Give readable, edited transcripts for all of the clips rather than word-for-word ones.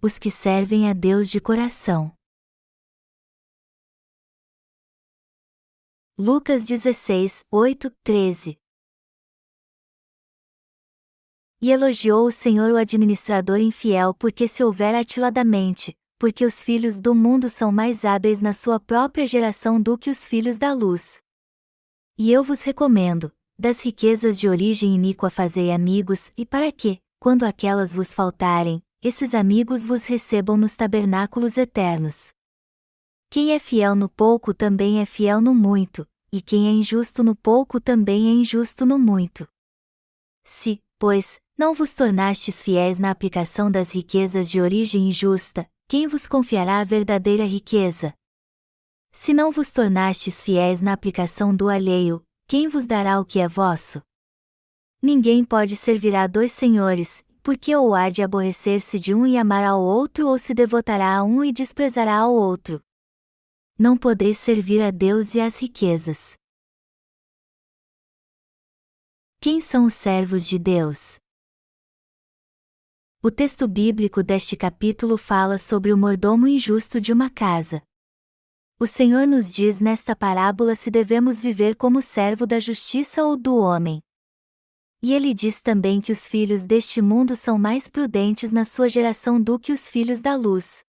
os que servem a Deus de coração. Lucas 16, 8, 13. E elogiou o Senhor o administrador infiel porque se houver atiladamente, porque os filhos do mundo são mais hábeis na sua própria geração do que os filhos da luz. E eu vos recomendo, das riquezas de origem iníqua fazei amigos, e para que, quando aquelas vos faltarem, esses amigos vos recebam nos tabernáculos eternos. Quem é fiel no pouco também é fiel no muito, e quem é injusto no pouco também é injusto no muito. Se, pois, não vos tornastes fiéis na aplicação das riquezas de origem injusta, quem vos confiará a verdadeira riqueza? Se não vos tornastes fiéis na aplicação do alheio, quem vos dará o que é vosso? Ninguém pode servir a dois senhores, porque ou há de aborrecer-se de um e amar ao outro ou se devotará a um e desprezará ao outro. Não podeis servir a Deus e às riquezas. Quem são os servos de Deus? O texto bíblico deste capítulo fala sobre o mordomo injusto de uma casa. O Senhor nos diz nesta parábola se devemos viver como servo da justiça ou do homem. E ele diz também que os filhos deste mundo são mais prudentes na sua geração do que os filhos da luz.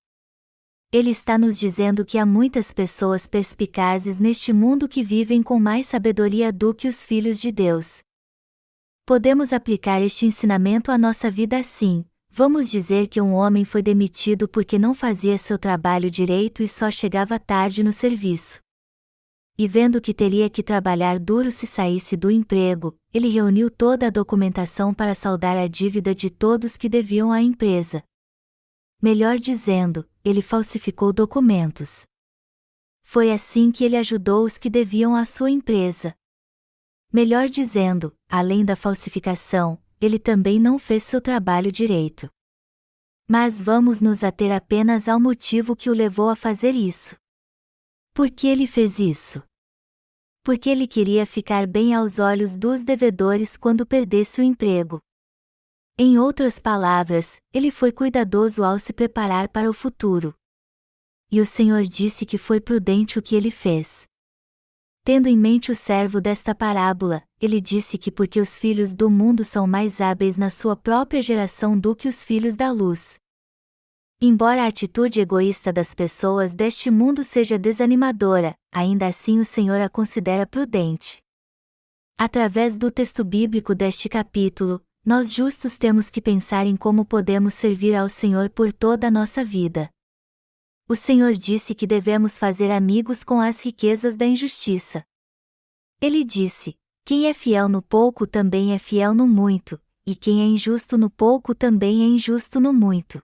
Ele está nos dizendo que há muitas pessoas perspicazes neste mundo que vivem com mais sabedoria do que os filhos de Deus. Podemos aplicar este ensinamento à nossa vida assim. Vamos dizer que um homem foi demitido porque não fazia seu trabalho direito e só chegava tarde no serviço. E vendo que teria que trabalhar duro se saísse do emprego, ele reuniu toda a documentação para saldar a dívida de todos que deviam à empresa. Melhor dizendo, ele falsificou documentos. Foi assim que ele ajudou os que deviam à sua empresa. Melhor dizendo, além da falsificação, ele também não fez seu trabalho direito. Mas vamos nos ater apenas ao motivo que o levou a fazer isso. Por que ele fez isso? Porque ele queria ficar bem aos olhos dos devedores quando perdesse o emprego. Em outras palavras, ele foi cuidadoso ao se preparar para o futuro. E o Senhor disse que foi prudente o que ele fez. Tendo em mente o servo desta parábola, ele disse que porque os filhos do mundo são mais hábeis na sua própria geração do que os filhos da luz. Embora a atitude egoísta das pessoas deste mundo seja desanimadora, ainda assim o Senhor a considera prudente. Através do texto bíblico deste capítulo, nós justos temos que pensar em como podemos servir ao Senhor por toda a nossa vida. O Senhor disse que devemos fazer amigos com as riquezas da injustiça. Ele disse: quem é fiel no pouco também é fiel no muito, e quem é injusto no pouco também é injusto no muito.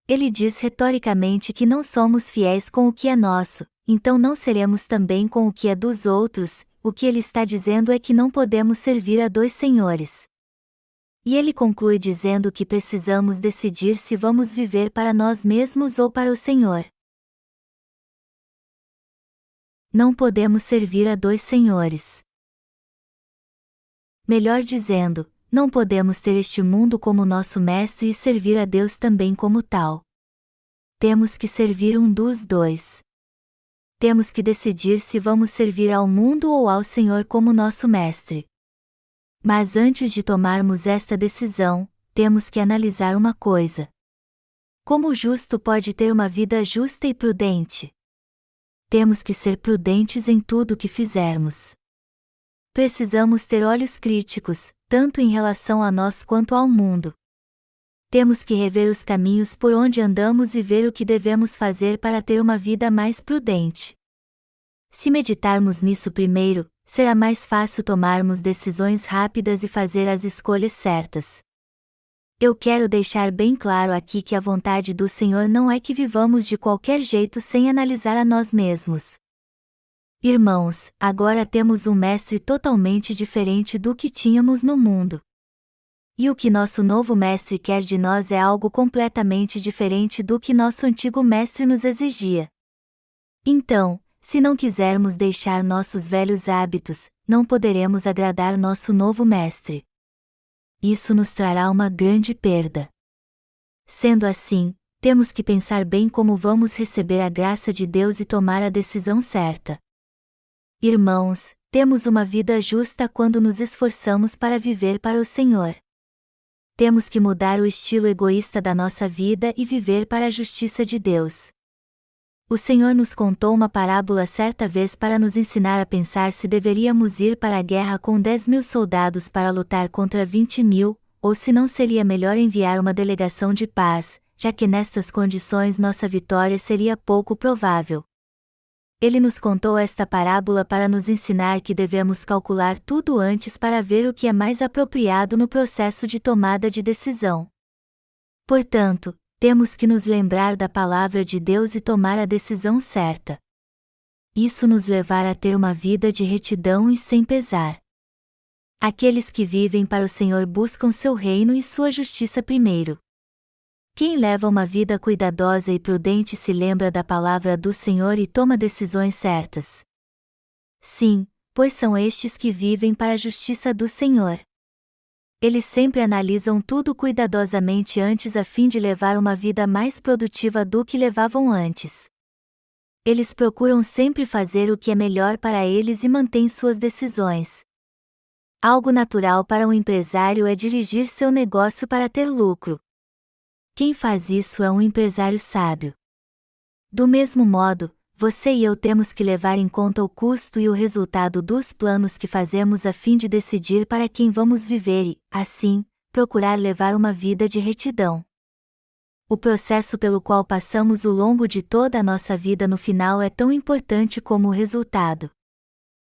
Ele diz retoricamente que não somos fiéis com o que é nosso, então não seremos também com o que é dos outros. O que ele está dizendo é que não podemos servir a dois senhores. E ele conclui dizendo que precisamos decidir se vamos viver para nós mesmos ou para o Senhor. Não podemos servir a dois senhores. Melhor dizendo, não podemos ter este mundo como nosso mestre e servir a Deus também como tal. Temos que servir um dos dois. Temos que decidir se vamos servir ao mundo ou ao Senhor como nosso mestre. Mas antes de tomarmos esta decisão, temos que analisar uma coisa. Como o justo pode ter uma vida justa e prudente? Temos que ser prudentes em tudo o que fizermos. Precisamos ter olhos críticos, tanto em relação a nós quanto ao mundo. Temos que rever os caminhos por onde andamos e ver o que devemos fazer para ter uma vida mais prudente. Se meditarmos nisso primeiro, será mais fácil tomarmos decisões rápidas e fazer as escolhas certas. Eu quero deixar bem claro aqui que a vontade do Senhor não é que vivamos de qualquer jeito sem analisar a nós mesmos. Irmãos, agora temos um mestre totalmente diferente do que tínhamos no mundo. E o que nosso novo mestre quer de nós é algo completamente diferente do que nosso antigo mestre nos exigia. Então, se não quisermos deixar nossos velhos hábitos, não poderemos agradar nosso novo mestre. Isso nos trará uma grande perda. Sendo assim, temos que pensar bem como vamos receber a graça de Deus e tomar a decisão certa. Irmãos, temos uma vida justa quando nos esforçamos para viver para o Senhor. Temos que mudar o estilo egoísta da nossa vida e viver para a justiça de Deus. O Senhor nos contou uma parábola certa vez para nos ensinar a pensar se deveríamos ir para a guerra com 10.000 soldados para lutar contra 20.000, ou se não seria melhor enviar uma delegação de paz, já que nestas condições nossa vitória seria pouco provável. Ele nos contou esta parábola para nos ensinar que devemos calcular tudo antes para ver o que é mais apropriado no processo de tomada de decisão. Portanto, temos que nos lembrar da palavra de Deus e tomar a decisão certa. Isso nos levará a ter uma vida de retidão e sem pesar. Aqueles que vivem para o Senhor buscam seu reino e sua justiça primeiro. Quem leva uma vida cuidadosa e prudente se lembra da palavra do Senhor e toma decisões certas. Sim, pois são estes que vivem para a justiça do Senhor. Eles sempre analisam tudo cuidadosamente antes a fim de levar uma vida mais produtiva do que levavam antes. Eles procuram sempre fazer o que é melhor para eles e mantêm suas decisões. Algo natural para um empresário é dirigir seu negócio para ter lucro. Quem faz isso é um empresário sábio. Do mesmo modo, você e eu temos que levar em conta o custo e o resultado dos planos que fazemos a fim de decidir para quem vamos viver e, assim, procurar levar uma vida de retidão. O processo pelo qual passamos ao longo de toda a nossa vida no final é tão importante como o resultado.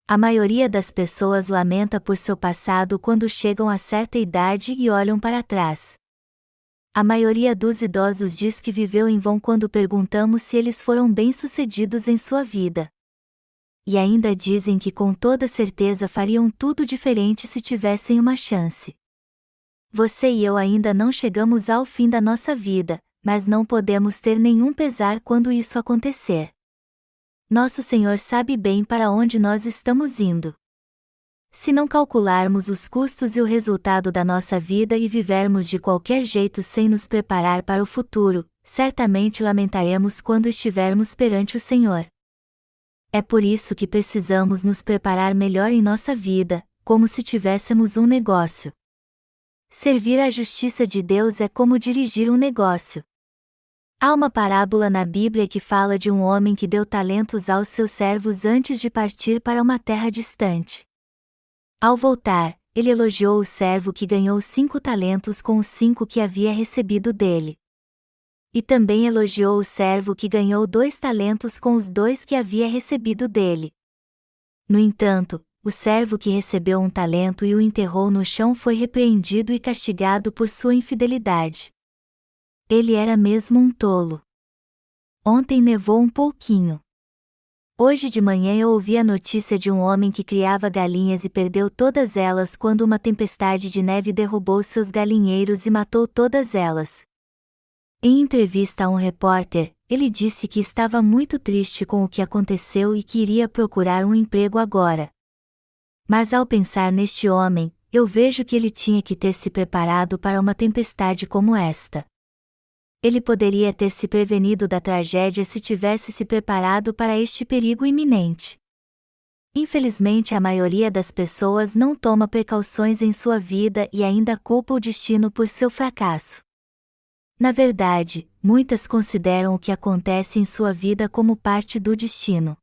A maioria das pessoas lamenta por seu passado quando chegam a certa idade e olham para trás. A maioria dos idosos diz que viveu em vão quando perguntamos se eles foram bem-sucedidos em sua vida. E ainda dizem que com toda certeza fariam tudo diferente se tivessem uma chance. Você e eu ainda não chegamos ao fim da nossa vida, mas não podemos ter nenhum pesar quando isso acontecer. Nosso Senhor sabe bem para onde nós estamos indo. Se não calcularmos os custos e o resultado da nossa vida e vivermos de qualquer jeito sem nos preparar para o futuro, certamente lamentaremos quando estivermos perante o Senhor. É por isso que precisamos nos preparar melhor em nossa vida, como se tivéssemos um negócio. Servir à justiça de Deus é como dirigir um negócio. Há uma parábola na Bíblia que fala de um homem que deu talentos aos seus servos antes de partir para uma terra distante. Ao voltar, ele elogiou o servo que ganhou 5 talentos com os 5 que havia recebido dele. E também elogiou o servo que ganhou 2 talentos com os 2 que havia recebido dele. No entanto, o servo que recebeu 1 talento e o enterrou no chão foi repreendido e castigado por sua infidelidade. Ele era mesmo um tolo. Ontem nevou um pouquinho. Hoje de manhã eu ouvi a notícia de um homem que criava galinhas e perdeu todas elas quando uma tempestade de neve derrubou seus galinheiros e matou todas elas. Em entrevista a um repórter, ele disse que estava muito triste com o que aconteceu e que iria procurar um emprego agora. Mas ao pensar neste homem, eu vejo que ele tinha que ter se preparado para uma tempestade como esta. Ele poderia ter se prevenido da tragédia se tivesse se preparado para este perigo iminente. Infelizmente, a maioria das pessoas não toma precauções em sua vida e ainda culpa o destino por seu fracasso. Na verdade, muitas consideram o que acontece em sua vida como parte do destino.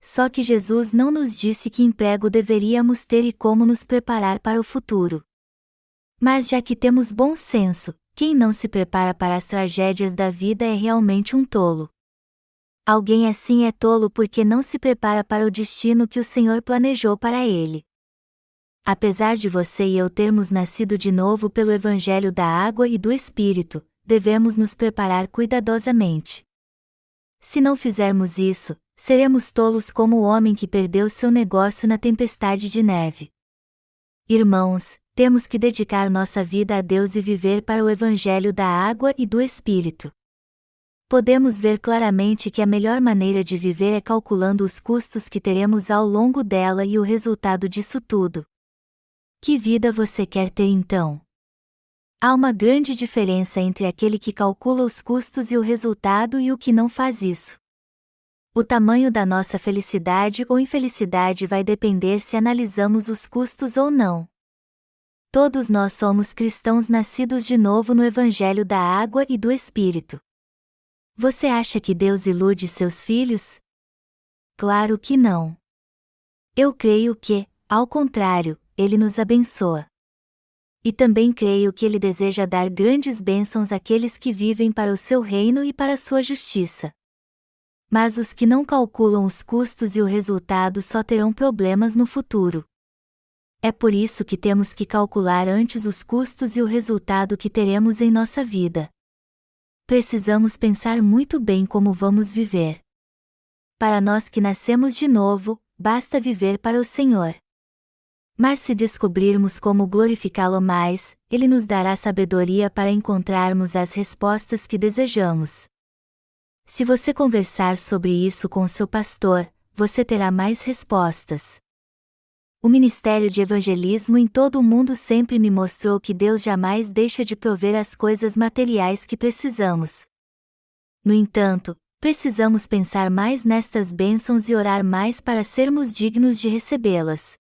Só que Jesus não nos disse que emprego deveríamos ter e como nos preparar para o futuro. Mas já que temos bom senso, quem não se prepara para as tragédias da vida é realmente um tolo. Alguém assim é tolo porque não se prepara para o destino que o Senhor planejou para ele. Apesar de você e eu termos nascido de novo pelo Evangelho da Água e do Espírito, devemos nos preparar cuidadosamente. Se não fizermos isso, seremos tolos como o homem que perdeu seu negócio na tempestade de neve. Irmãos, temos que dedicar nossa vida a Deus e viver para o Evangelho da Água e do Espírito. Podemos ver claramente que a melhor maneira de viver é calculando os custos que teremos ao longo dela e o resultado disso tudo. Que vida você quer ter então? Há uma grande diferença entre aquele que calcula os custos e o resultado e o que não faz isso. O tamanho da nossa felicidade ou infelicidade vai depender se analisamos os custos ou não. Todos nós somos cristãos nascidos de novo no Evangelho da Água e do Espírito. Você acha que Deus ilude seus filhos? Claro que não. Eu creio que, ao contrário, Ele nos abençoa. E também creio que Ele deseja dar grandes bênçãos àqueles que vivem para o seu reino e para a sua justiça. Mas os que não calculam os custos e o resultado só terão problemas no futuro. É por isso que temos que calcular antes os custos e o resultado que teremos em nossa vida. Precisamos pensar muito bem como vamos viver. Para nós que nascemos de novo, basta viver para o Senhor. Mas se descobrirmos como glorificá-lo mais, Ele nos dará sabedoria para encontrarmos as respostas que desejamos. Se você conversar sobre isso com seu pastor, você terá mais respostas. O ministério de evangelismo em todo o mundo sempre me mostrou que Deus jamais deixa de prover as coisas materiais que precisamos. No entanto, precisamos pensar mais nestas bênçãos e orar mais para sermos dignos de recebê-las.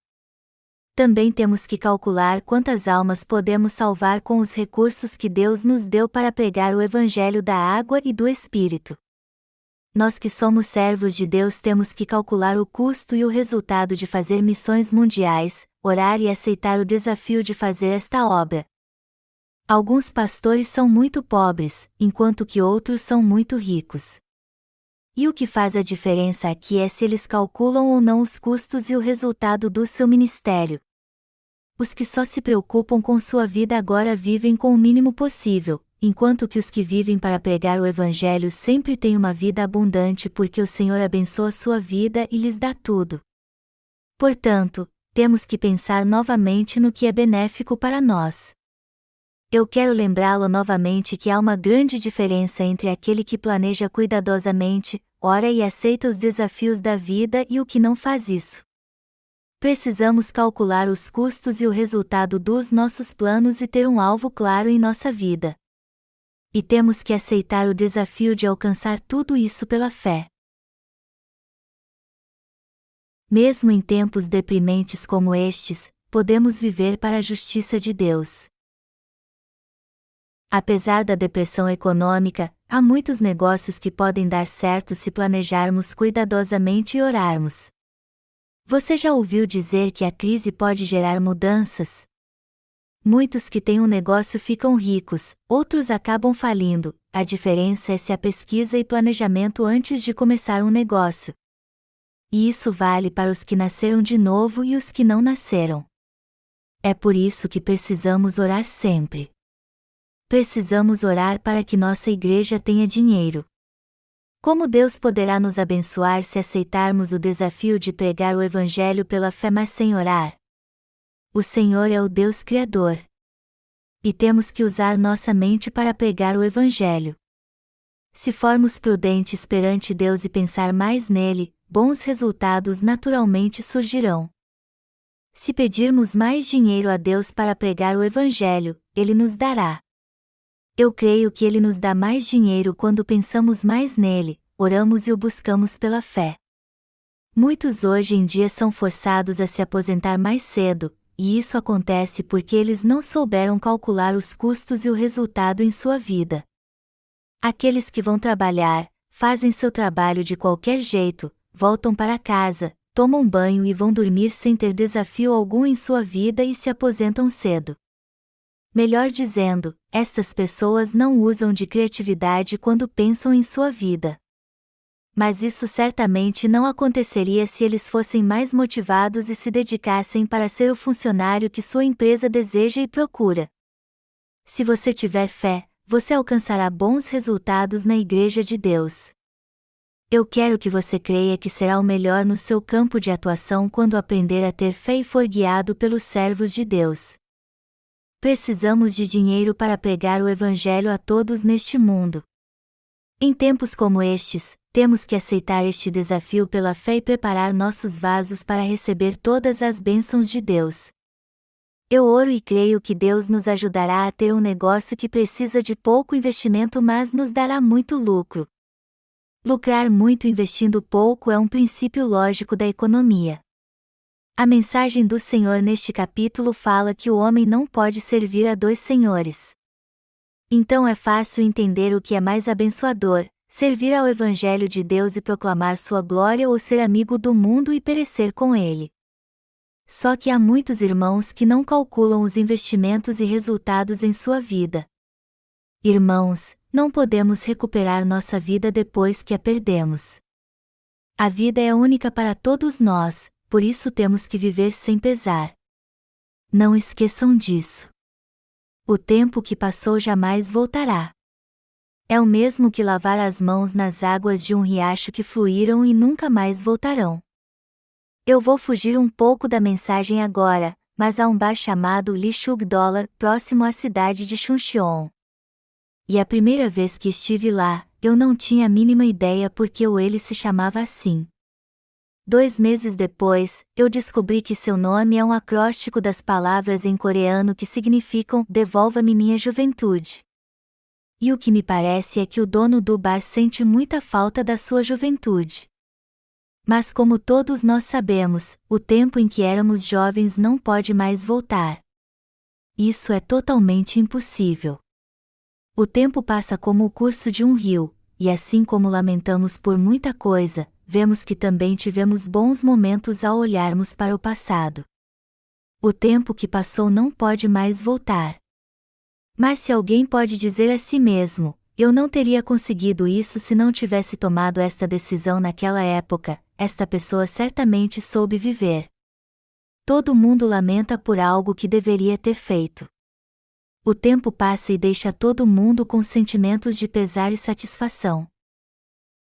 Também temos que calcular quantas almas podemos salvar com os recursos que Deus nos deu para pregar o Evangelho da Água e do Espírito. Nós que somos servos de Deus temos que calcular o custo e o resultado de fazer missões mundiais, orar e aceitar o desafio de fazer esta obra. Alguns pastores são muito pobres, enquanto que outros são muito ricos. E o que faz a diferença aqui é se eles calculam ou não os custos e o resultado do seu ministério. Os que só se preocupam com sua vida agora vivem com o mínimo possível, enquanto que os que vivem para pregar o Evangelho sempre têm uma vida abundante porque o Senhor abençoa sua vida e lhes dá tudo. Portanto, temos que pensar novamente no que é benéfico para nós. Eu quero lembrá-lo novamente que há uma grande diferença entre aquele que planeja cuidadosamente, ora e aceita os desafios da vida e o que não faz isso. Precisamos calcular os custos e o resultado dos nossos planos e ter um alvo claro em nossa vida. E temos que aceitar o desafio de alcançar tudo isso pela fé. Mesmo em tempos deprimentes como estes, podemos viver para a justiça de Deus. Apesar da depressão econômica, há muitos negócios que podem dar certo se planejarmos cuidadosamente e orarmos. Você já ouviu dizer que a crise pode gerar mudanças? Muitos que têm um negócio ficam ricos, outros acabam falindo, a diferença é se há pesquisa e planejamento antes de começar um negócio. E isso vale para os que nasceram de novo e os que não nasceram. É por isso que precisamos orar sempre. Precisamos orar para que nossa igreja tenha dinheiro. Como Deus poderá nos abençoar se aceitarmos o desafio de pregar o Evangelho pela fé mas sem orar? O Senhor é o Deus Criador. E temos que usar nossa mente para pregar o Evangelho. Se formos prudentes perante Deus e pensar mais nele, bons resultados naturalmente surgirão. Se pedirmos mais dinheiro a Deus para pregar o Evangelho, Ele nos dará. Eu creio que Ele nos dá mais dinheiro quando pensamos mais nele, oramos e o buscamos pela fé. Muitos hoje em dia são forçados a se aposentar mais cedo, e isso acontece porque eles não souberam calcular os custos e o resultado em sua vida. Aqueles que vão trabalhar, fazem seu trabalho de qualquer jeito, voltam para casa, tomam banho e vão dormir sem ter desafio algum em sua vida e se aposentam cedo. Melhor dizendo, estas pessoas não usam de criatividade quando pensam em sua vida. Mas isso certamente não aconteceria se eles fossem mais motivados e se dedicassem para ser o funcionário que sua empresa deseja e procura. Se você tiver fé, você alcançará bons resultados na Igreja de Deus. Eu quero que você creia que será o melhor no seu campo de atuação quando aprender a ter fé e for guiado pelos servos de Deus. Precisamos de dinheiro para pregar o Evangelho a todos neste mundo. Em tempos como estes, temos que aceitar este desafio pela fé e preparar nossos vasos para receber todas as bênçãos de Deus. Eu oro e creio que Deus nos ajudará a ter um negócio que precisa de pouco investimento, mas nos dará muito lucro. Lucrar muito investindo pouco é um princípio lógico da economia. A mensagem do Senhor neste capítulo fala que o homem não pode servir a dois senhores. Então é fácil entender o que é mais abençoador: servir ao Evangelho de Deus e proclamar sua glória, ou ser amigo do mundo e perecer com ele. Só que há muitos irmãos que não calculam os investimentos e resultados em sua vida. Irmãos, não podemos recuperar nossa vida depois que a perdemos. A vida é única para todos nós, por isso temos que viver sem pesar. Não esqueçam disso. O tempo que passou jamais voltará. É o mesmo que lavar as mãos nas águas de um riacho que fluíram e nunca mais voltarão. Eu vou fugir um pouco da mensagem agora, mas há um bar chamado Li Shug Dollar, próximo à cidade de Chuncheon. E a primeira vez que estive lá, eu não tinha a mínima ideia porque ele se chamava assim. 2 meses depois, eu descobri que seu nome é um acróstico das palavras em coreano que significam "devolva-me minha juventude". E o que me parece é que o dono do bar sente muita falta da sua juventude. Mas como todos nós sabemos, o tempo em que éramos jovens não pode mais voltar. Isso é totalmente impossível. O tempo passa como o curso de um rio, e assim como lamentamos por muita coisa, vemos que também tivemos bons momentos ao olharmos para o passado. O tempo que passou não pode mais voltar. Mas se alguém pode dizer a si mesmo: eu não teria conseguido isso se não tivesse tomado esta decisão naquela época, esta pessoa certamente soube viver. Todo mundo lamenta por algo que deveria ter feito. O tempo passa e deixa todo mundo com sentimentos de pesar e satisfação.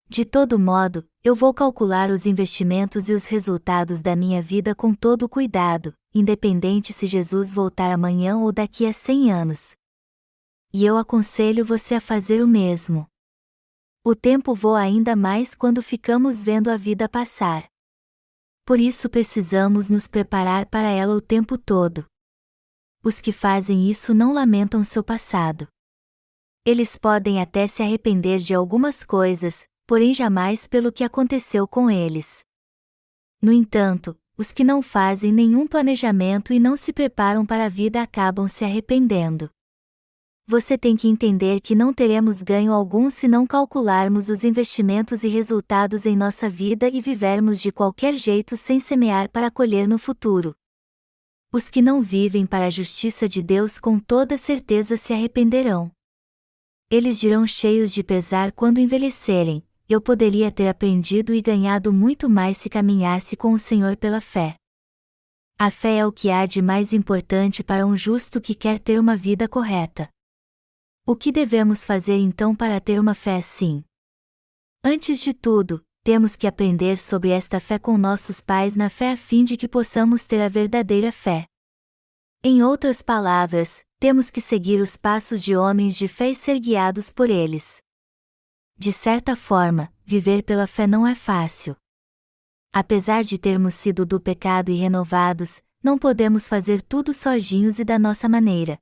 De todo modo, eu vou calcular os investimentos e os resultados da minha vida com todo cuidado, independente se Jesus voltar amanhã ou daqui a 100 anos. E eu aconselho você a fazer o mesmo. O tempo voa ainda mais quando ficamos vendo a vida passar. Por isso precisamos nos preparar para ela o tempo todo. Os que fazem isso não lamentam seu passado. Eles podem até se arrepender de algumas coisas, porém jamais pelo que aconteceu com eles. No entanto, os que não fazem nenhum planejamento e não se preparam para a vida acabam se arrependendo. Você tem que entender que não teremos ganho algum se não calcularmos os investimentos e resultados em nossa vida e vivermos de qualquer jeito sem semear para colher no futuro. Os que não vivem para a justiça de Deus com toda certeza se arrependerão. Eles dirão cheios de pesar quando envelhecerem: eu poderia ter aprendido e ganhado muito mais se caminhasse com o Senhor pela fé. A fé é o que há de mais importante para um justo que quer ter uma vida correta. O que devemos fazer então para ter uma fé assim? Antes de tudo, temos que aprender sobre esta fé com nossos pais na fé a fim de que possamos ter a verdadeira fé. Em outras palavras, temos que seguir os passos de homens de fé e ser guiados por eles. De certa forma, viver pela fé não é fácil. Apesar de termos sido do pecado e renovados, não podemos fazer tudo sozinhos e da nossa maneira.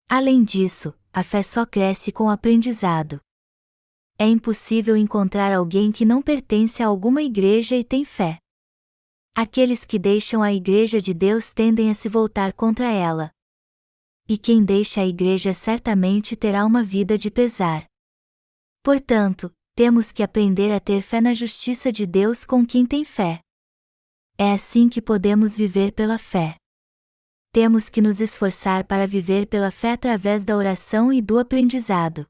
Além disso, a fé só cresce com o aprendizado. É impossível encontrar alguém que não pertence a alguma igreja e tem fé. Aqueles que deixam a igreja de Deus tendem a se voltar contra ela. E quem deixa a igreja certamente terá uma vida de pesar. Portanto, temos que aprender a ter fé na justiça de Deus com quem tem fé. É assim que podemos viver pela fé. Temos que nos esforçar para viver pela fé através da oração e do aprendizado.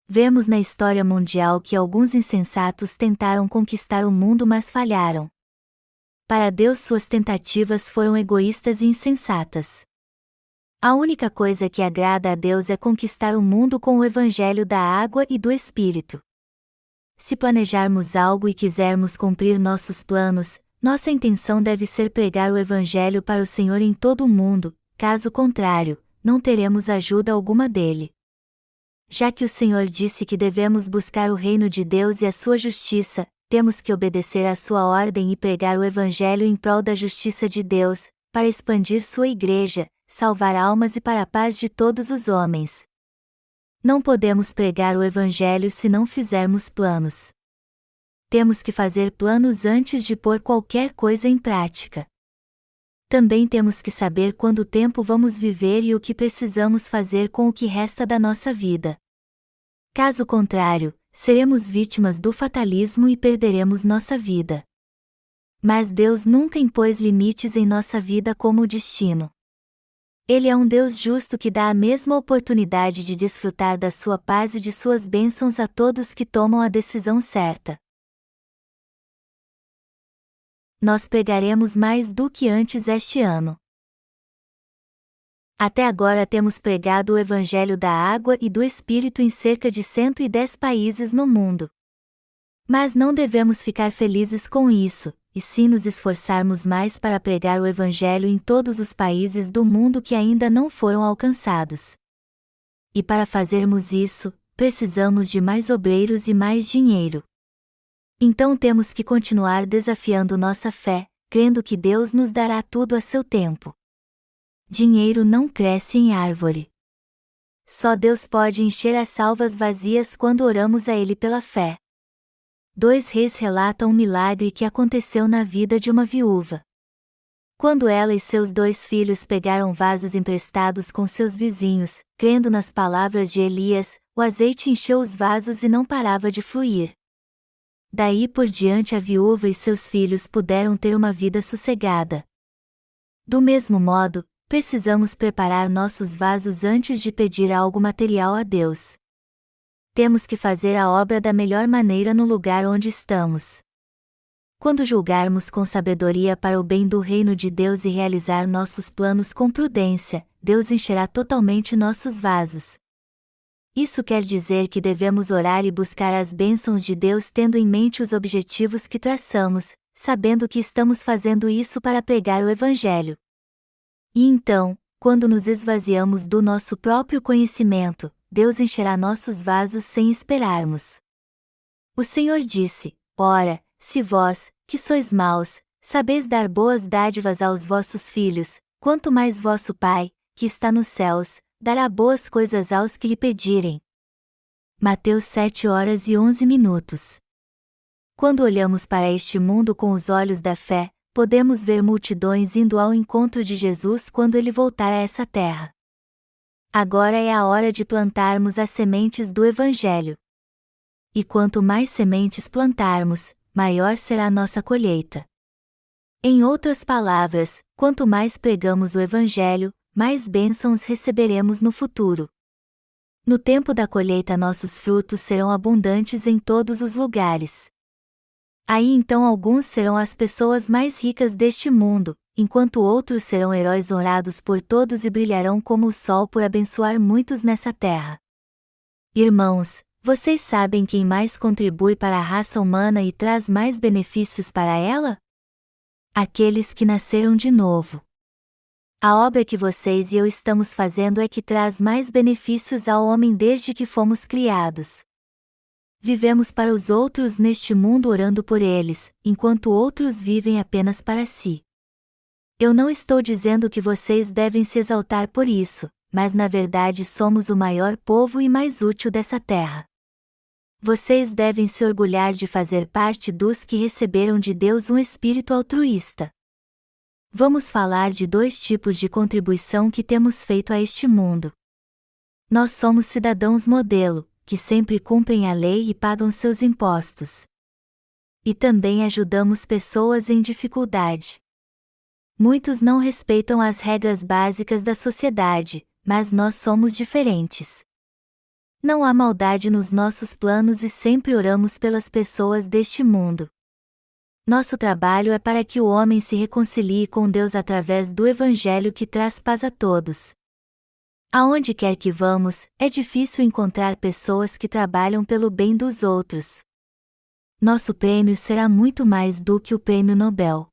Vemos na história mundial que alguns insensatos tentaram conquistar o mundo, mas falharam. Para Deus, suas tentativas foram egoístas e insensatas. A única coisa que agrada a Deus é conquistar o mundo com o Evangelho da água e do Espírito. Se planejarmos algo e quisermos cumprir nossos planos, nossa intenção deve ser pregar o Evangelho para o Senhor em todo o mundo, caso contrário, não teremos ajuda alguma dele. Já que o Senhor disse que devemos buscar o reino de Deus e a sua justiça, temos que obedecer à sua ordem e pregar o Evangelho em prol da justiça de Deus, para expandir sua igreja, salvar almas e para a paz de todos os homens. Não podemos pregar o Evangelho se não fizermos planos. Temos que fazer planos antes de pôr qualquer coisa em prática. Também temos que saber quanto tempo vamos viver e o que precisamos fazer com o que resta da nossa vida. Caso contrário, seremos vítimas do fatalismo e perderemos nossa vida. Mas Deus nunca impôs limites em nossa vida como destino. Ele é um Deus justo que dá a mesma oportunidade de desfrutar da sua paz e de suas bênçãos a todos que tomam a decisão certa. Nós pregaremos mais do que antes este ano. Até agora temos pregado o Evangelho da Água e do Espírito em cerca de 110 países no mundo. Mas não devemos ficar felizes com isso, e sim nos esforçarmos mais para pregar o Evangelho em todos os países do mundo que ainda não foram alcançados. E para fazermos isso, precisamos de mais obreiros e mais dinheiro. Então temos que continuar desafiando nossa fé, crendo que Deus nos dará tudo a seu tempo. Dinheiro não cresce em árvore. Só Deus pode encher as salvas vazias quando oramos a Ele pela fé. 2 Reis relata um milagre que aconteceu na vida de uma viúva. Quando ela e seus 2 filhos pegaram vasos emprestados com seus vizinhos, crendo nas palavras de Elias, o azeite encheu os vasos e não parava de fluir. Daí por diante a viúva e seus filhos puderam ter uma vida sossegada. Do mesmo modo, precisamos preparar nossos vasos antes de pedir algo material a Deus. Temos que fazer a obra da melhor maneira no lugar onde estamos. Quando julgarmos com sabedoria para o bem do reino de Deus e realizar nossos planos com prudência, Deus encherá totalmente nossos vasos. Isso quer dizer que devemos orar e buscar as bênçãos de Deus tendo em mente os objetivos que traçamos, sabendo que estamos fazendo isso para pregar o Evangelho. E então, quando nos esvaziamos do nosso próprio conhecimento, Deus encherá nossos vasos sem esperarmos. O Senhor disse: Ora, se vós, que sois maus, sabeis dar boas dádivas aos vossos filhos, quanto mais vosso Pai, que está nos céus, dará boas coisas aos que lhe pedirem. Mateus 7h11. Quando olhamos para este mundo com os olhos da fé, podemos ver multidões indo ao encontro de Jesus quando ele voltar a essa terra. Agora é a hora de plantarmos as sementes do Evangelho. E quanto mais sementes plantarmos, maior será a nossa colheita. Em outras palavras, quanto mais pregamos o Evangelho, mais bênçãos receberemos no futuro. No tempo da colheita nossos frutos serão abundantes em todos os lugares. Aí então alguns serão as pessoas mais ricas deste mundo, enquanto outros serão heróis honrados por todos e brilharão como o sol por abençoar muitos nessa terra. Irmãos, vocês sabem quem mais contribui para a raça humana e traz mais benefícios para ela? Aqueles que nasceram de novo. A obra que vocês e eu estamos fazendo é que traz mais benefícios ao homem desde que fomos criados. Vivemos para os outros neste mundo orando por eles, enquanto outros vivem apenas para si. Eu não estou dizendo que vocês devem se exaltar por isso, mas na verdade somos o maior povo e mais útil dessa terra. Vocês devem se orgulhar de fazer parte dos que receberam de Deus um espírito altruísta. Vamos falar de 2 tipos de contribuição que temos feito a este mundo. Nós somos cidadãos modelo, que sempre cumprem a lei e pagam seus impostos. E também ajudamos pessoas em dificuldade. Muitos não respeitam as regras básicas da sociedade, mas nós somos diferentes. Não há maldade nos nossos planos e sempre oramos pelas pessoas deste mundo. Nosso trabalho é para que o homem se reconcilie com Deus através do Evangelho que traz paz a todos. Aonde quer que vamos, é difícil encontrar pessoas que trabalham pelo bem dos outros. Nosso prêmio será muito mais do que o prêmio Nobel.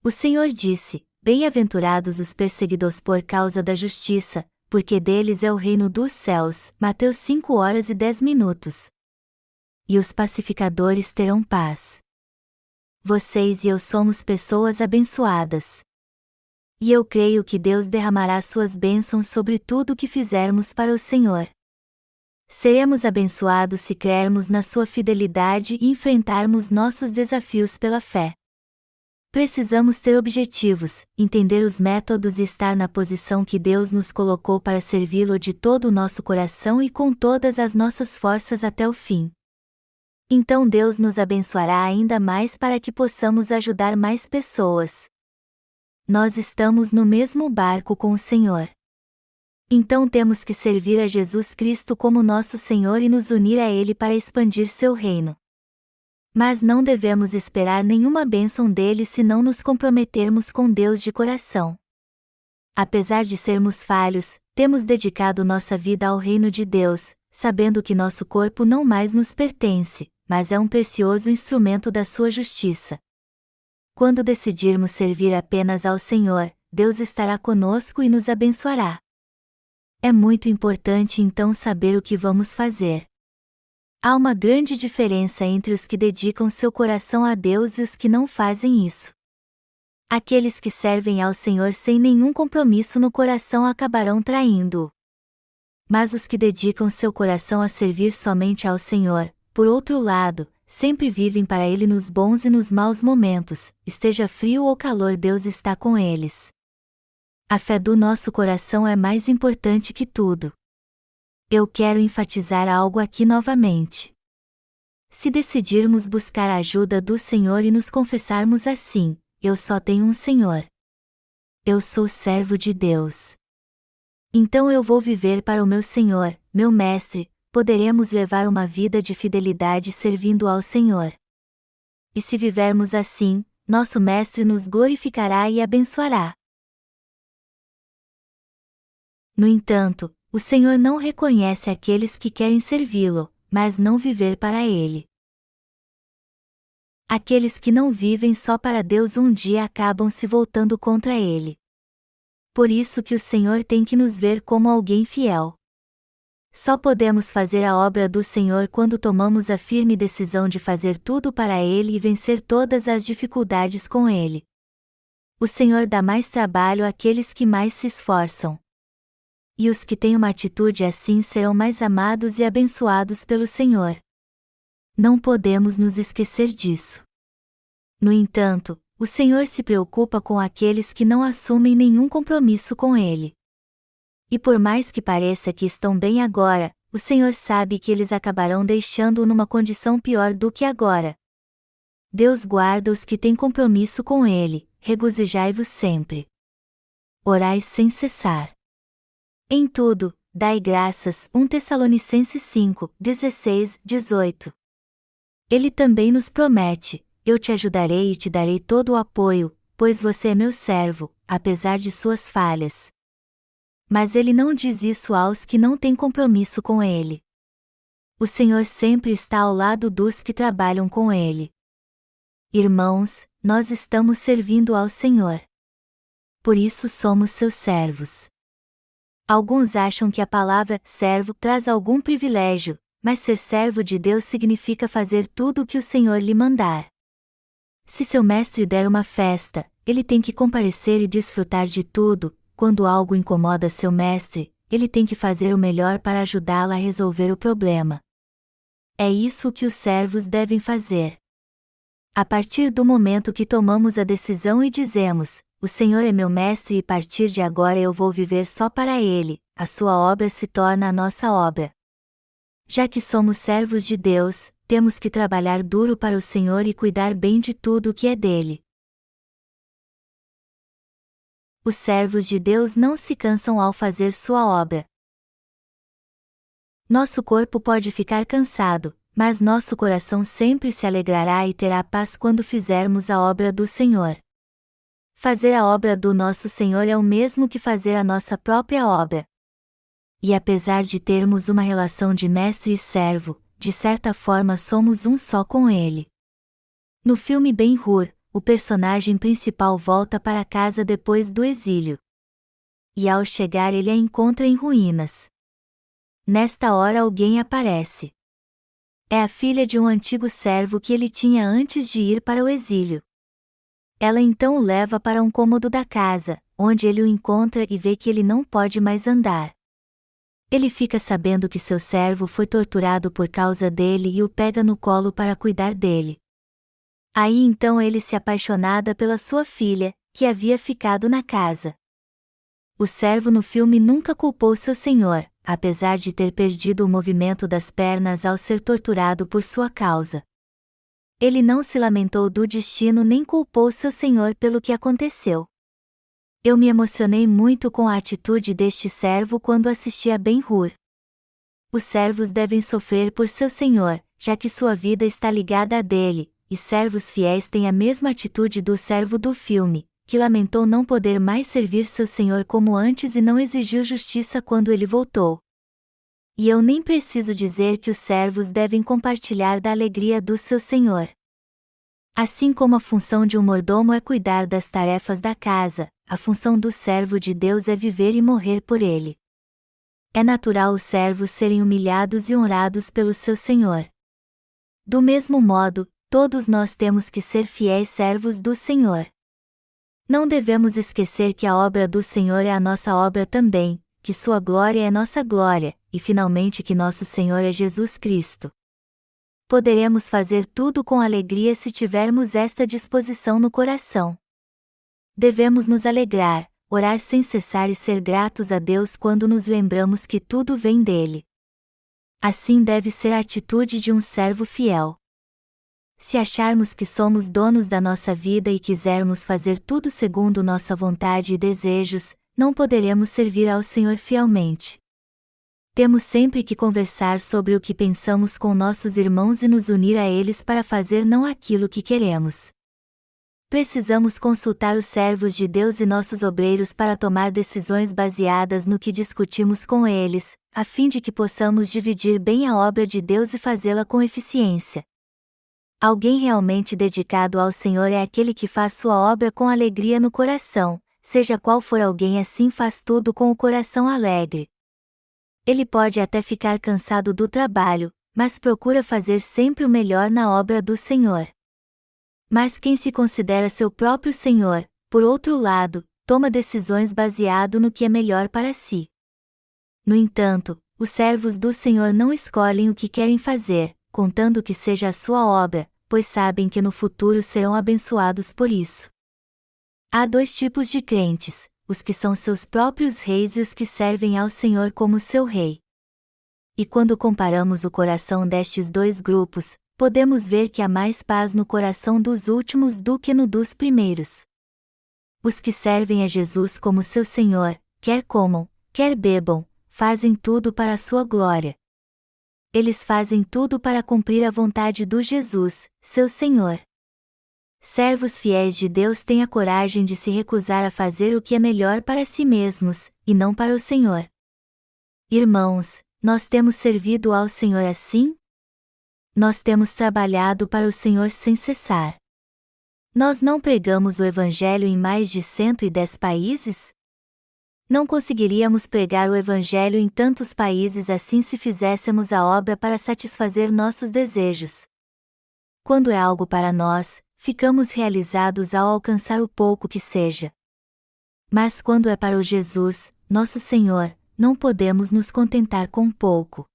O Senhor disse: Bem-aventurados os perseguidos por causa da justiça, porque deles é o reino dos céus. Mateus 5h10. E os pacificadores terão paz. Vocês e eu somos pessoas abençoadas. E eu creio que Deus derramará suas bênçãos sobre tudo o que fizermos para o Senhor. Seremos abençoados se crermos na sua fidelidade e enfrentarmos nossos desafios pela fé. Precisamos ter objetivos, entender os métodos e estar na posição que Deus nos colocou para servi-lo de todo o nosso coração e com todas as nossas forças até o fim. Então Deus nos abençoará ainda mais para que possamos ajudar mais pessoas. Nós estamos no mesmo barco com o Senhor. Então temos que servir a Jesus Cristo como nosso Senhor e nos unir a Ele para expandir seu reino. Mas não devemos esperar nenhuma bênção dele se não nos comprometermos com Deus de coração. Apesar de sermos falhos, temos dedicado nossa vida ao reino de Deus, sabendo que nosso corpo não mais nos pertence, mas é um precioso instrumento da sua justiça. Quando decidirmos servir apenas ao Senhor, Deus estará conosco e nos abençoará. É muito importante então saber o que vamos fazer. Há uma grande diferença entre os que dedicam seu coração a Deus e os que não fazem isso. Aqueles que servem ao Senhor sem nenhum compromisso no coração acabarão traindo-o. Mas os que dedicam seu coração a servir somente ao Senhor, por outro lado, sempre vivem para Ele nos bons e nos maus momentos, esteja frio ou calor, Deus está com eles. A fé do nosso coração é mais importante que tudo. Eu quero enfatizar algo aqui novamente. Se decidirmos buscar a ajuda do Senhor e nos confessarmos assim: eu só tenho um Senhor. Eu sou servo de Deus. Então eu vou viver para o meu Senhor, meu Mestre, poderemos levar uma vida de fidelidade servindo ao Senhor. E se vivermos assim, nosso Mestre nos glorificará e abençoará. No entanto, o Senhor não reconhece aqueles que querem servi-lo, mas não viver para Ele. Aqueles que não vivem só para Deus um dia acabam se voltando contra Ele. Por isso que o Senhor tem que nos ver como alguém fiel. Só podemos fazer a obra do Senhor quando tomamos a firme decisão de fazer tudo para Ele e vencer todas as dificuldades com Ele. O Senhor dá mais trabalho àqueles que mais se esforçam. E os que têm uma atitude assim serão mais amados e abençoados pelo Senhor. Não podemos nos esquecer disso. No entanto, o Senhor se preocupa com aqueles que não assumem nenhum compromisso com Ele. E por mais que pareça que estão bem agora, o Senhor sabe que eles acabarão deixando-o numa condição pior do que agora. Deus guarda os que têm compromisso com Ele, regozijai-vos sempre. Orai sem cessar. Em tudo, dai graças. 1 Tessalonicenses 5, 16, 18. Ele também nos promete: eu te ajudarei e te darei todo o apoio, pois você é meu servo, apesar de suas falhas. Mas ele não diz isso aos que não têm compromisso com ele. O Senhor sempre está ao lado dos que trabalham com ele. Irmãos, nós estamos servindo ao Senhor. Por isso somos seus servos. Alguns acham que a palavra servo traz algum privilégio, mas ser servo de Deus significa fazer tudo o que o Senhor lhe mandar. Se seu mestre der uma festa, ele tem que comparecer e desfrutar de tudo. Quando algo incomoda seu mestre, ele tem que fazer o melhor para ajudá-lo a resolver o problema. É isso que os servos devem fazer. A partir do momento que tomamos a decisão e dizemos: o Senhor é meu mestre e a partir de agora eu vou viver só para Ele, a sua obra se torna a nossa obra. Já que somos servos de Deus, temos que trabalhar duro para o Senhor e cuidar bem de tudo o que é dele. Os servos de Deus não se cansam ao fazer sua obra. Nosso corpo pode ficar cansado, mas nosso coração sempre se alegrará e terá paz quando fizermos a obra do Senhor. Fazer a obra do nosso Senhor é o mesmo que fazer a nossa própria obra. E apesar de termos uma relação de mestre e servo, de certa forma somos um só com Ele. No filme Ben-Hur, o personagem principal volta para casa depois do exílio. E ao chegar ele a encontra em ruínas. Nesta hora alguém aparece. É a filha de um antigo servo que ele tinha antes de ir para o exílio. Ela então o leva para um cômodo da casa, onde ele o encontra e vê que ele não pode mais andar. Ele fica sabendo que seu servo foi torturado por causa dele e o pega no colo para cuidar dele. Aí então ele se apaixonada pela sua filha, que havia ficado na casa. O servo no filme nunca culpou seu senhor, apesar de ter perdido o movimento das pernas ao ser torturado por sua causa. Ele não se lamentou do destino nem culpou seu senhor pelo que aconteceu. Eu me emocionei muito com a atitude deste servo quando assisti a Ben-Hur. Os servos devem sofrer por seu senhor, já que sua vida está ligada à dele, e servos fiéis têm a mesma atitude do servo do filme, que lamentou não poder mais servir seu senhor como antes e não exigiu justiça quando ele voltou. E eu nem preciso dizer que os servos devem compartilhar da alegria do seu senhor. Assim como a função de um mordomo é cuidar das tarefas da casa, a função do servo de Deus é viver e morrer por ele. É natural os servos serem humilhados e honrados pelo seu senhor. Do mesmo modo, todos nós temos que ser fiéis servos do Senhor. Não devemos esquecer que a obra do Senhor é a nossa obra também, que sua glória é nossa glória, e finalmente que nosso Senhor é Jesus Cristo. Poderemos fazer tudo com alegria se tivermos esta disposição no coração. Devemos nos alegrar, orar sem cessar e ser gratos a Deus quando nos lembramos que tudo vem dele. Assim deve ser a atitude de um servo fiel. Se acharmos que somos donos da nossa vida e quisermos fazer tudo segundo nossa vontade e desejos, não poderemos servir ao Senhor fielmente. Temos sempre que conversar sobre o que pensamos com nossos irmãos e nos unir a eles para fazer não aquilo que queremos. Precisamos consultar os servos de Deus e nossos obreiros para tomar decisões baseadas no que discutimos com eles, a fim de que possamos dividir bem a obra de Deus e fazê-la com eficiência. Alguém realmente dedicado ao Senhor é aquele que faz sua obra com alegria no coração, seja qual for alguém assim faz tudo com o coração alegre. Ele pode até ficar cansado do trabalho, mas procura fazer sempre o melhor na obra do Senhor. Mas quem se considera seu próprio Senhor, por outro lado, toma decisões baseado no que é melhor para si. No entanto, os servos do Senhor não escolhem o que querem fazer, contando que seja a sua obra, pois sabem que no futuro serão abençoados por isso. Há dois tipos de crentes, os que são seus próprios reis e os que servem ao Senhor como seu rei. E quando comparamos o coração destes dois grupos, podemos ver que há mais paz no coração dos últimos do que no dos primeiros. Os que servem a Jesus como seu Senhor, quer comam, quer bebam, fazem tudo para a sua glória. Eles fazem tudo para cumprir a vontade do Jesus, seu Senhor. Servos fiéis de Deus têm a coragem de se recusar a fazer o que é melhor para si mesmos, e não para o Senhor. Irmãos, nós temos servido ao Senhor assim? Nós temos trabalhado para o Senhor sem cessar. Nós não pregamos o Evangelho em mais de 110 países? Não conseguiríamos pregar o Evangelho em tantos países assim se fizéssemos a obra para satisfazer nossos desejos. Quando é algo para nós, ficamos realizados ao alcançar o pouco que seja. Mas quando é para o Jesus, nosso Senhor, não podemos nos contentar com pouco.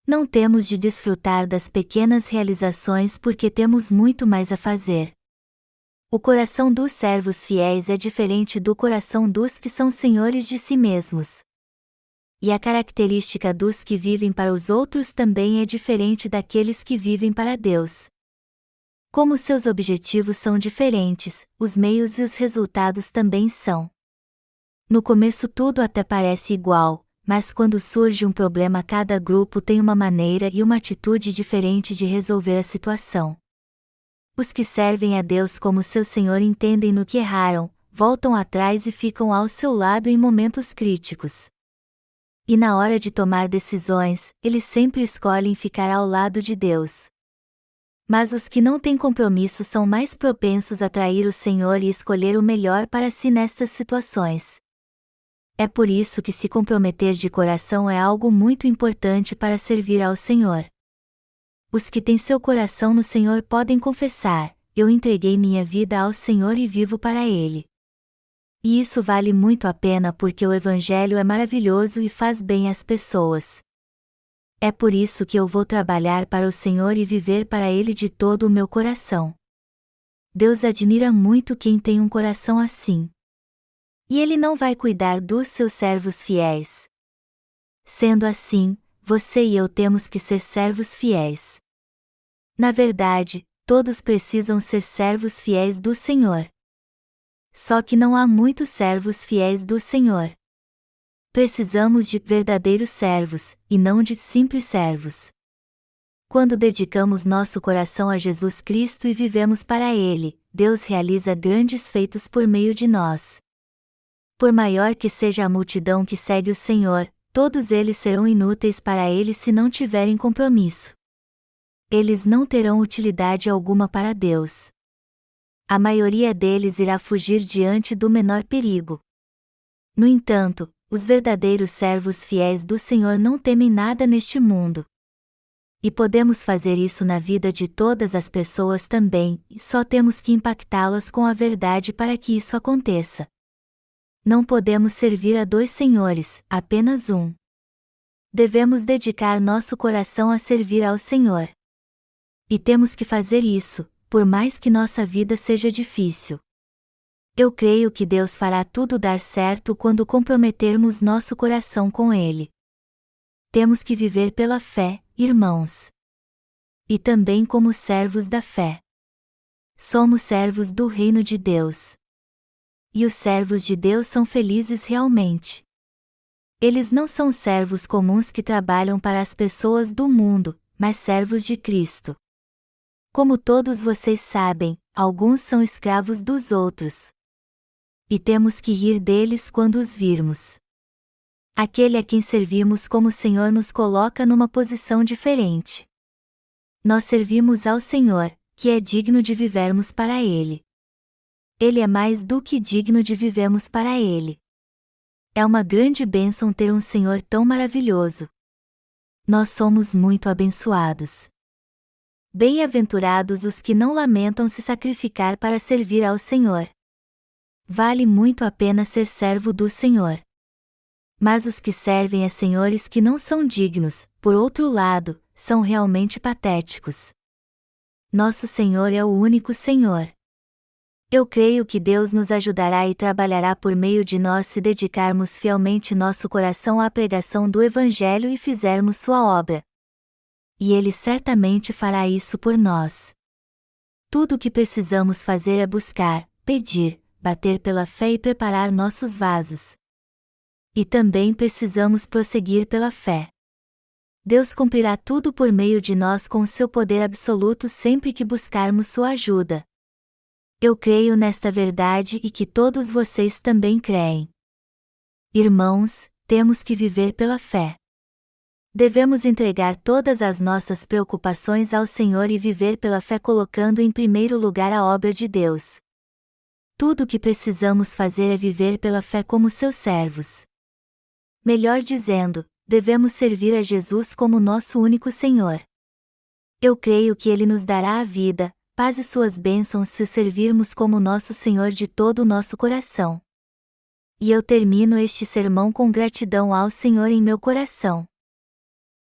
Não temos de desfrutar das pequenas realizações porque temos muito mais a fazer. O coração dos servos fiéis é diferente do coração dos que são senhores de si mesmos. E a característica dos que vivem para os outros também é diferente daqueles que vivem para Deus. Como seus objetivos são diferentes, os meios e os resultados também são. No começo tudo até parece igual, mas quando surge um problema cada grupo tem uma maneira e uma atitude diferente de resolver a situação. Os que servem a Deus como seu Senhor entendem no que erraram, voltam atrás e ficam ao seu lado em momentos críticos. E na hora de tomar decisões, eles sempre escolhem ficar ao lado de Deus. Mas os que não têm compromisso são mais propensos a trair o Senhor e escolher o melhor para si nestas situações. É por isso que se comprometer de coração é algo muito importante para servir ao Senhor. Os que têm seu coração no Senhor podem confessar: eu entreguei minha vida ao Senhor e vivo para Ele. E isso vale muito a pena porque o Evangelho é maravilhoso e faz bem às pessoas. É por isso que eu vou trabalhar para o Senhor e viver para Ele de todo o meu coração. Deus admira muito quem tem um coração assim. E Ele não vai cuidar dos seus servos fiéis. Sendo assim, você e eu temos que ser servos fiéis. Na verdade, todos precisam ser servos fiéis do Senhor. Só que não há muitos servos fiéis do Senhor. Precisamos de verdadeiros servos, e não de simples servos. Quando dedicamos nosso coração a Jesus Cristo e vivemos para Ele, Deus realiza grandes feitos por meio de nós. Por maior que seja a multidão que segue o Senhor, todos eles serão inúteis para Ele se não tiverem compromisso. Eles não terão utilidade alguma para Deus. A maioria deles irá fugir diante do menor perigo. No entanto, os verdadeiros servos fiéis do Senhor não temem nada neste mundo. E podemos fazer isso na vida de todas as pessoas também, e só temos que impactá-las com a verdade para que isso aconteça. Não podemos servir a dois senhores, apenas um. Devemos dedicar nosso coração a servir ao Senhor. E temos que fazer isso, por mais que nossa vida seja difícil. Eu creio que Deus fará tudo dar certo quando comprometermos nosso coração com Ele. Temos que viver pela fé, irmãos. E também como servos da fé. Somos servos do reino de Deus. E os servos de Deus são felizes realmente. Eles não são servos comuns que trabalham para as pessoas do mundo, mas servos de Cristo. Como todos vocês sabem, alguns são escravos dos outros. E temos que rir deles quando os virmos. Aquele a quem servimos como Senhor nos coloca numa posição diferente. Nós servimos ao Senhor, que é digno de vivermos para Ele. Ele é mais do que digno de vivermos para Ele. É uma grande bênção ter um Senhor tão maravilhoso. Nós somos muito abençoados. Bem-aventurados os que não lamentam se sacrificar para servir ao Senhor. Vale muito a pena ser servo do Senhor. Mas os que servem a senhores que não são dignos, por outro lado, são realmente patéticos. Nosso Senhor é o único Senhor. Eu creio que Deus nos ajudará e trabalhará por meio de nós se dedicarmos fielmente nosso coração à pregação do Evangelho e fizermos sua obra. E Ele certamente fará isso por nós. Tudo o que precisamos fazer é buscar, pedir, bater pela fé e preparar nossos vasos. E também precisamos prosseguir pela fé. Deus cumprirá tudo por meio de nós com seu poder absoluto sempre que buscarmos sua ajuda. Eu creio nesta verdade e que todos vocês também creem. Irmãos, temos que viver pela fé. Devemos entregar todas as nossas preocupações ao Senhor e viver pela fé colocando em primeiro lugar a obra de Deus. Tudo o que precisamos fazer é viver pela fé como seus servos. Melhor dizendo, devemos servir a Jesus como nosso único Senhor. Eu creio que Ele nos dará a vida, paz e suas bênçãos se o servirmos como nosso Senhor de todo o nosso coração. E eu termino este sermão com gratidão ao Senhor em meu coração.